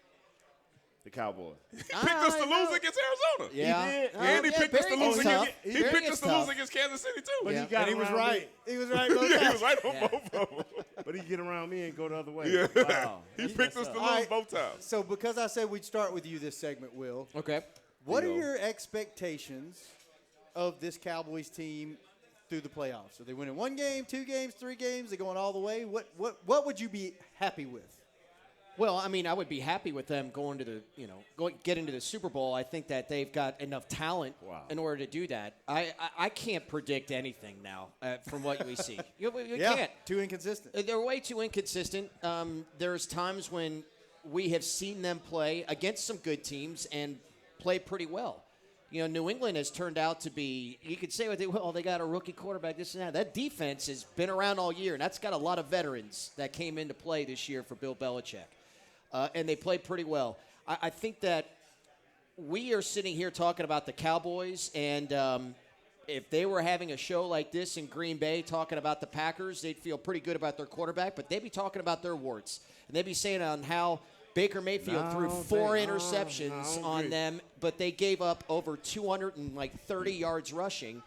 The Cowboys. He picked us to lose against Arizona. Yeah. He did. And he picked us to lose against. He Barry picked is us to tough. lose against Kansas City too. But Yeah. he was around right. Me. He was right both Yeah, he times. was right on both of them. But he get around me and go the other way. Yeah. Wow. He That's picked us messed to up. lose right. both times. So because I said we'd start with you this segment, Will, Okay. what are your expectations of this Cowboys team through the playoffs? Are they winning 1 game, 2 games, 3 games? They going all the way? What would you be happy with? Well, I mean, I would be happy with them going to the, get into the Super Bowl. I think that they've got enough talent in order to do that. I can't predict anything now from what we see. You can't. Too inconsistent. They're way too inconsistent. There's times when we have seen them play against some good teams and play pretty well. You know, New England has turned out to be, you could say, they got a rookie quarterback, this and that. That defense has been around all year, and that's got a lot of veterans that came into play this year for Bill Belichick. And they played pretty well. I think that we are sitting here talking about the Cowboys, and if they were having a show like this in Green Bay talking about the Packers, they'd feel pretty good about their quarterback, but they'd be talking about their warts. And they'd be saying on how Baker Mayfield threw 4 interceptions on them, but they gave up over 230 yards rushing,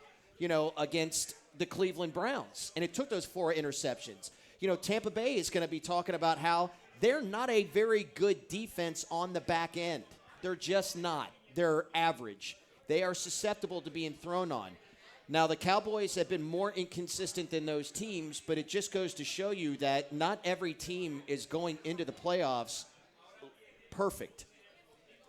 against the Cleveland Browns. And it took those 4 interceptions. Tampa Bay is going to be talking about how they're not a very good defense on the back end. They're just not. They're average. They are susceptible to being thrown on. Now, the Cowboys have been more inconsistent than those teams, but it just goes to show you that not every team is going into the playoffs perfect.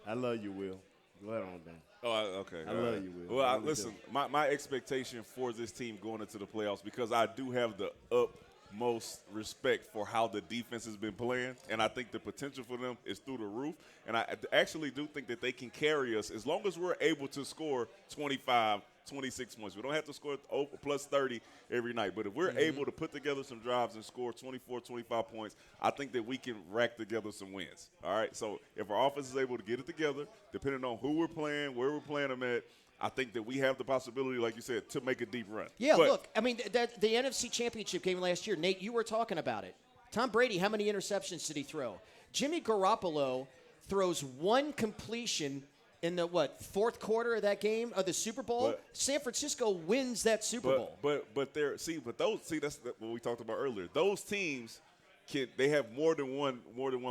I love you, Will. Go ahead on, Dan. Oh, okay. I love you, Will. Well, listen, my expectation for this team going into the playoffs, because I do have the utmost respect for how the defense has been playing, and I think the potential for them is through the roof. And I actually do think that they can carry us as long as we're able to score 25, 26 points. We don't have to score plus 30 every night. But if we're able to put together some drives and score 24, 25 points, I think that we can rack together some wins. All right? So if our offense is able to get it together, depending on who we're playing, where we're playing them at, I think that we have the possibility, like you said, to make a deep run. Yeah, look, I mean, the NFC Championship game last year, Nate, you were talking about it. Tom Brady, how many interceptions did he throw? Jimmy Garoppolo throws 1 completion in the, fourth quarter of that game of the Super Bowl? San Francisco wins that Super Bowl. But that's what we talked about earlier. Those teams they have more than one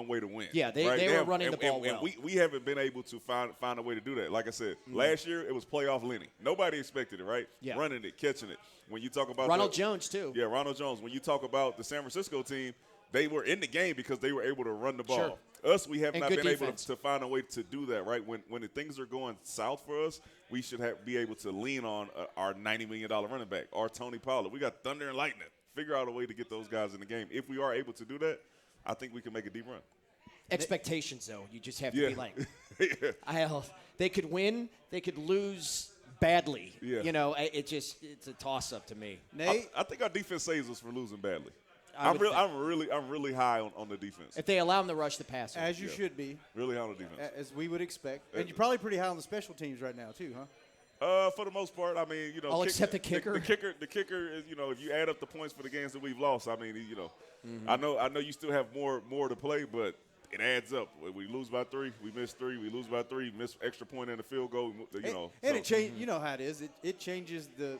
way to win. Yeah, they were running the ball well. And we haven't been able to find a way to do that. Like I said, last year it was playoff Lenny. Nobody expected it, right? Yeah. Running it, catching it. When you talk about Ronald Jones too. Yeah, Ronald Jones. When you talk about the San Francisco team, they were in the game because they were able to run the ball. Sure. Us, we have And not good been defense. able to find a way to do that, right? When the things are going south for us, we should be able to lean on our $90 million running back, or Tony Pollard. We got thunder and lightning. Figure out a way to get those guys in the game. If we are able to do that, I think we can make a deep run. Expectations, though. You just have to be like, Yeah. they could win, they could lose badly. Yeah. It's a toss-up to me. Nate? I think our defense saves us for losing badly. I I'm would really high on the defense. If they allow them to rush the passer. As you should be, Really high on the defense. as we would expect. And you're probably pretty high on the special teams right now, too, huh? For the most part, I mean, All except the kicker. The kicker is, if you add up the points for the games that we've lost, I mean, I know you still have more to play, but it adds up. We lose by 3, we miss 3. We lose by 3, miss extra point in the field goal. It changes. You know how it is. It changes the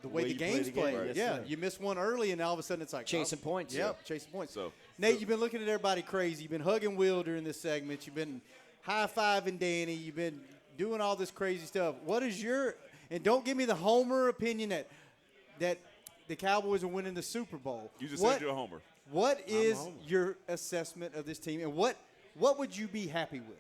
way the you play game's the game, played. right. Yeah, Yes, sir. you miss one early, and all of a sudden it's like Chasing points. Yep, chasing points. So Nate, you've been looking at everybody crazy. You've been hugging Will during this segment. You've been high-fiving Danny. You've been doing all this crazy stuff. What is your – and don't give me the homer opinion that the Cowboys are winning the Super Bowl. you just said you're a homer. What is a homer. your assessment of this team, and what what would you be happy with?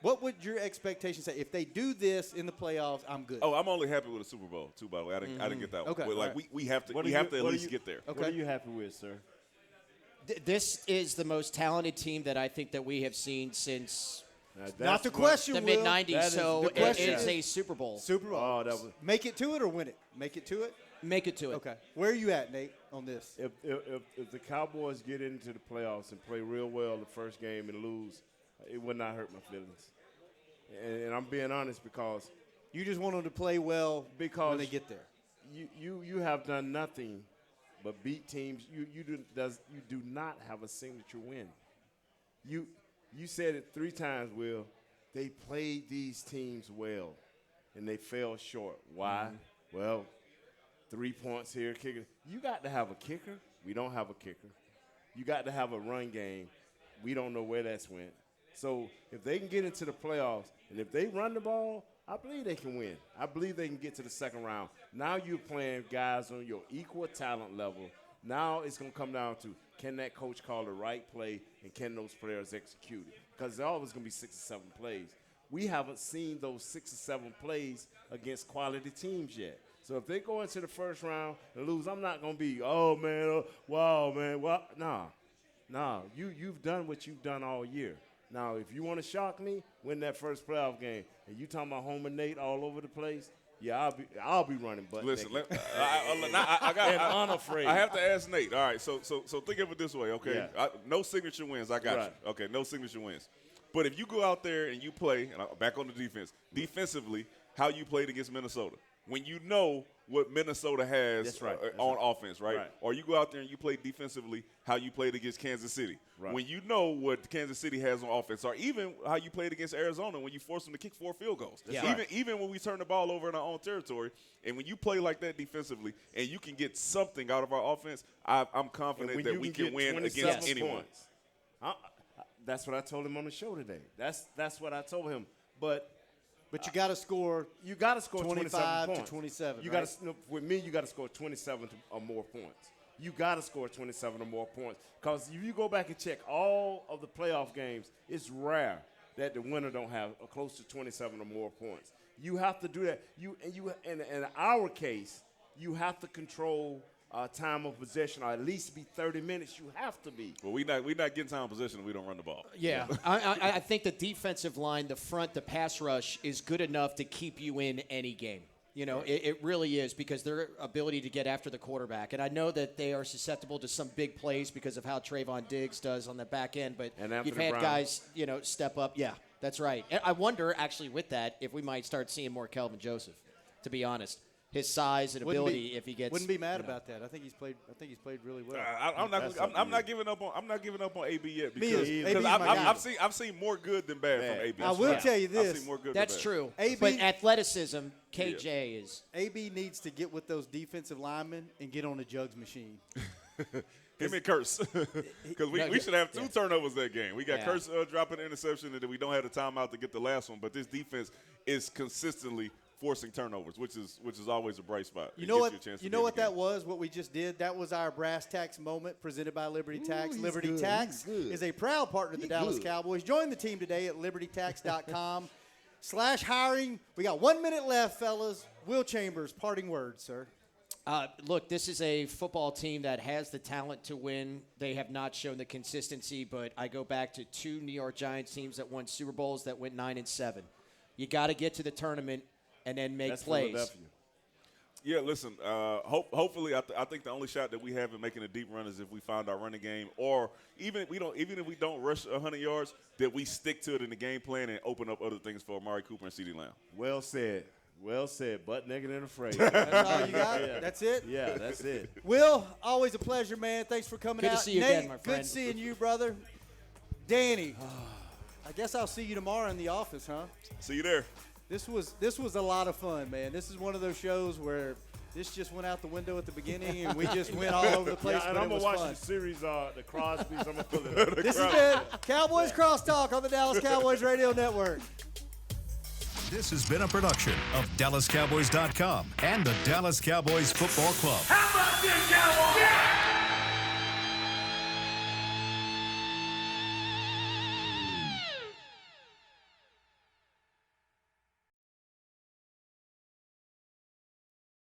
What would your expectations say? If they do this in the playoffs, I'm good. Oh, I'm only happy with a Super Bowl, too, by the way. I didn't get that one. Okay. But, like, Right. we have to at least get there. What are you happy with, sir? This is the most talented team that I think that we have seen since Not the question, the Will. mid-'90s, so the question it's is- a Super Bowl. Super Bowl. Oh, that was Make it to it or win it? Make it to it? Make it to it. Okay. Where are you at, Nate, on this? if the Cowboys get into the playoffs and play real well the first game and lose, it would not hurt my feelings. And I'm being honest because You just want them to play well when they get there. you have done nothing but beat teams. You do not have a signature win. You said it 3 times, Will. They played these teams well, and they fell short. Why? Well, 3 points here, kicker. You got to have a kicker. We don't have a kicker. You got to have a run game. We don't know where that's went. So if they can get into the playoffs, and if they run the ball, I believe they can win. I believe they can get to the second round. Now you're playing guys on your equal talent level. Now it's going to come down to, can that coach call the right play, and can those players execute it? Because there's always going to be 6 or 7 plays. We haven't seen those 6 or 7 plays against quality teams yet. So if they go into the first round and lose, I'm not going to be, oh, man, wow, man. Well, nah. You've done what you've done all year. Now, if you want to shock me, win that first playoff game, and you talking about Homer Nate all over the place, yeah, I'll be running butt. Listen, and unafraid. I have to ask Nate. All right, so think of it this way, okay? Yeah. No signature wins. I got Right. you. Okay, no signature wins. But if you go out there and you play, and back on the defense, defensively, how you played against Minnesota, when you know what Minnesota has That's right. on offense, right? Right. Or you go out there and you play defensively, how you played against Kansas City. Right. When you know what Kansas City has on offense, or even how you played against Arizona when you forced them to kick 4 field goals. Yeah. Even when we turn the ball over in our own territory, and when you play like that defensively, and you can get something out of our offense, I'm confident that we can win against anyone. That's what I told him on the show today. That's what I told him. But But you got to score. you got to score 25 27 points. to 27. You right? got to with me. You got to score 27 or more points. You got to score 27 or more points because if you go back and check all of the playoff games, it's rare that the winner don't have close to 27 or more points. You have to do that. In our case, you have to control time of possession, or at least be 30 minutes. You have to be. Well, we not getting time of possession if we don't run the ball. Yeah, I think the defensive line, the front, the pass rush is good enough to keep you in any game. You know, it really is because their ability to get after the quarterback. And I know that they are susceptible to some big plays because of how Trayvon Diggs does on the back end. But you've had guys, step up. Yeah, that's right. And I wonder, actually, with that, if we might start seeing more Kelvin Joseph, to be honest. His size and ability, if he gets, wouldn't be mad about that. I think he's played really well. I'm not giving up on AB yet Me either. because AB's I've seen more good than bad from AB. I will tell you I've this. seen more good That's than true. AB But athleticism, KJ is. AB needs to get with those defensive linemen and get on the jugs machine. Give me a curse because we should have 2 turnovers that game. We got Curse dropping an interception, and then we don't have the timeout to get the last one. But this defense is consistently forcing turnovers, which is always a bright spot. You know what that was? What we just did? That was our brass tacks moment presented by Liberty Tax. Liberty Tax is a proud partner of the Dallas Cowboys. Join the team today at libertytax.com/hiring. We got 1 minute left, fellas. Will Chambers, parting words, sir. Look, this is a football team that has the talent to win. They have not shown the consistency, but I go back to 2 New York Giants teams that won Super Bowls that went 9-7. You got to get to the tournament and then make plays. Yeah, listen. Hopefully, I think the only shot that we have in making a deep run is if we find our running game, or even if we don't rush 100 yards, that we stick to it in the game plan and open up other things for Amari Cooper and CeeDee Lamb. Well said. Well said. Butt naked and afraid. That's all you got? Yeah. That's it? Yeah, that's it. Will, always a pleasure, man. Thanks for coming out. Good to see you Nate, again, my friend. good seeing you, brother. Danny, I guess I'll see you tomorrow in the office, huh? See you there. This was a lot of fun, man. This is one of those shows where this just went out the window at the beginning, and we just went all over the place. Yeah, and but I'm it was going to watch fun. the series, the Crosbys. I'm going to pull it up. This has been Cowboys Crosstalk on the Dallas Cowboys Radio Network. This has been a production of DallasCowboys.com and the Dallas Cowboys Football Club. How about this, Cowboys? Yeah!